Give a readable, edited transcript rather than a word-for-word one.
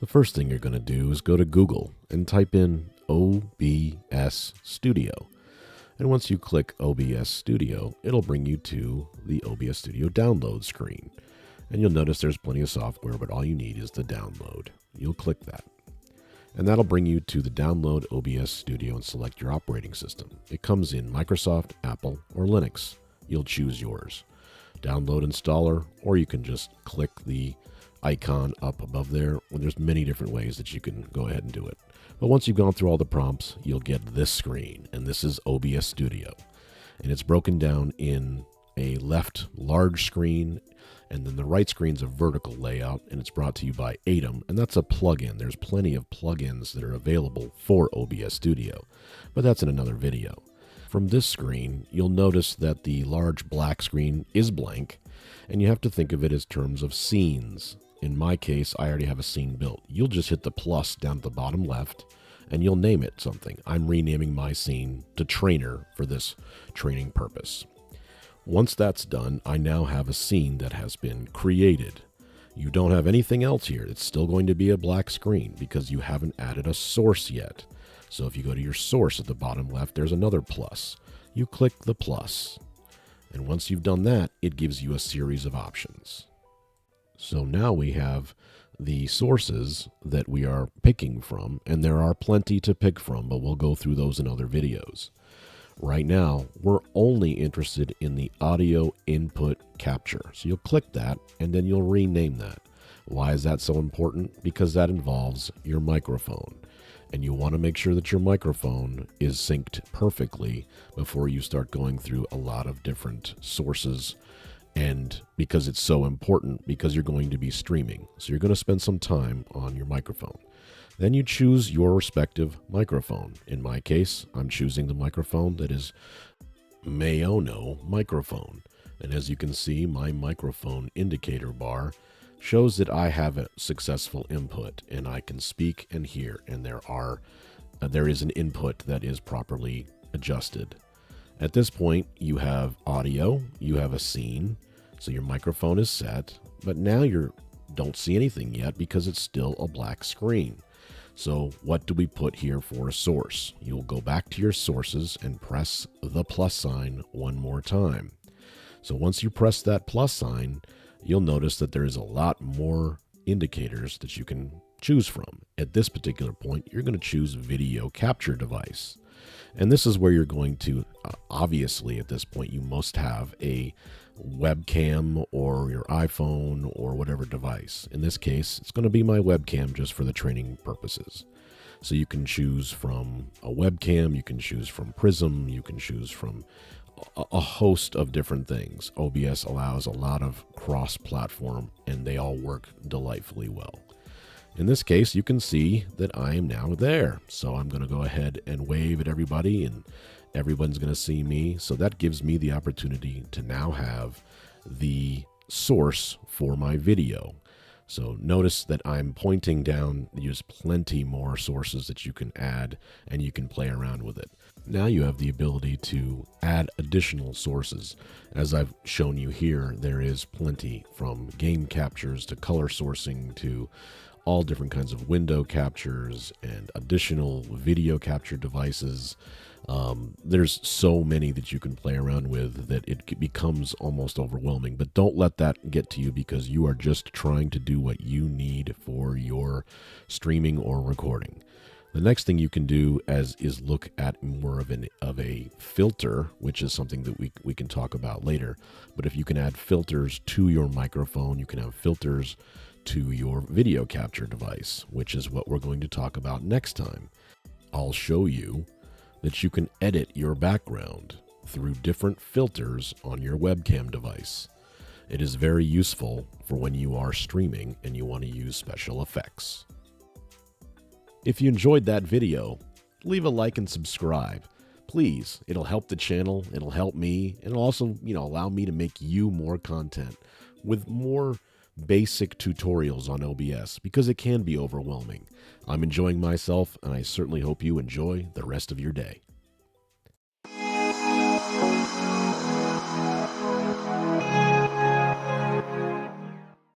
The first thing you're going to do is go to Google and type in OBS Studio. And once you click OBS Studio, it'll bring you to the OBS Studio download screen. And you'll notice there's plenty of software, but all you need is the download. You'll click that. And that'll bring you to the Download OBS Studio and select your operating system. It comes in Microsoft, Apple, or Linux. You'll choose yours. Download installer, or you can just click the icon up above there. There's many different ways that you can go ahead and do it. But once you've gone through all the prompts, you'll get this screen, and this is OBS Studio. And it's broken down in a left large screen, and then the right screen's a vertical layout, and it's brought to you by Atom, and that's a plugin. There's plenty of plugins that are available for OBS Studio, but that's in another video. From this screen, you'll notice that the large black screen is blank, and you have to think of it as terms of scenes. In my case, I already have a scene built. You'll just hit the plus down at the bottom left, and you'll name it something. I'm renaming my scene to Trainer for this training purpose. Once that's done, I now have a scene that has been created. You don't have anything else here. It's still going to be a black screen because you haven't added a source yet. So if you go to your source at the bottom left, there's another plus. You click the plus. And once you've done that, it gives you a series of options. So now we have the sources that we are picking from, and there are plenty to pick from, but we'll go through those in other videos. Right now, we're only interested in the audio input capture. So you'll click that, and then you'll rename that. Why is that so important? Because that involves your microphone. And you want to make sure that your microphone is synced perfectly before you start going through a lot of different sources. And because it's so important, because you're going to be streaming. So you're going to spend some time on your microphone. Then you choose your respective microphone. In my case, I'm choosing the microphone that is Maono microphone. And as you can see, my microphone indicator bar shows that I have a successful input and I can speak and hear, and there is an input that is properly adjusted. At this point, you have audio, you have a scene, so your microphone is set, but now you don't see anything yet because it's still a black screen. So what do we put here for a source? You'll go back to your sources and press the plus sign one more time. So once you press that plus sign, you'll notice that there is a lot more indicators that you can choose from. At this particular point, you're going to choose video capture device. And this is where you're going to, obviously at this point, you must have a webcam or your iPhone or whatever device. In this case, it's going to be my webcam just for the training purposes. So you can choose from a webcam, you can choose from Prism, you can choose from a host of different things. OBS allows a lot of cross-platform, and they all work delightfully well. In this case, you can see that I am now there. So I'm going to go ahead and wave at everybody, and everyone's going to see me. So that gives me the opportunity to now have the source for my video. So notice that I'm pointing down. There's plenty more sources that you can add, and you can play around with it. Now you have the ability to add additional sources. As I've shown you here, there is plenty, from game captures to color sourcing to all different kinds of window captures and additional video capture devices. There's so many that you can play around with that it becomes almost overwhelming. But don't let that get to you, because you are just trying to do what you need for your streaming or recording. The next thing you can do is look at more of a filter, which is something that we can talk about later. But if you can add filters to your microphone, you can have filters to your video capture device, which is what we're going to talk about next time. I'll show you that you can edit your background through different filters on your webcam device. It is very useful for when you are streaming and you want to use special effects. If you enjoyed that video, leave a like and subscribe. Please, it'll help the channel, it'll help me, and it'll also, allow me to make you more content with more basic tutorials on OBS, because it can be overwhelming. I'm enjoying myself, and I certainly hope you enjoy the rest of your day.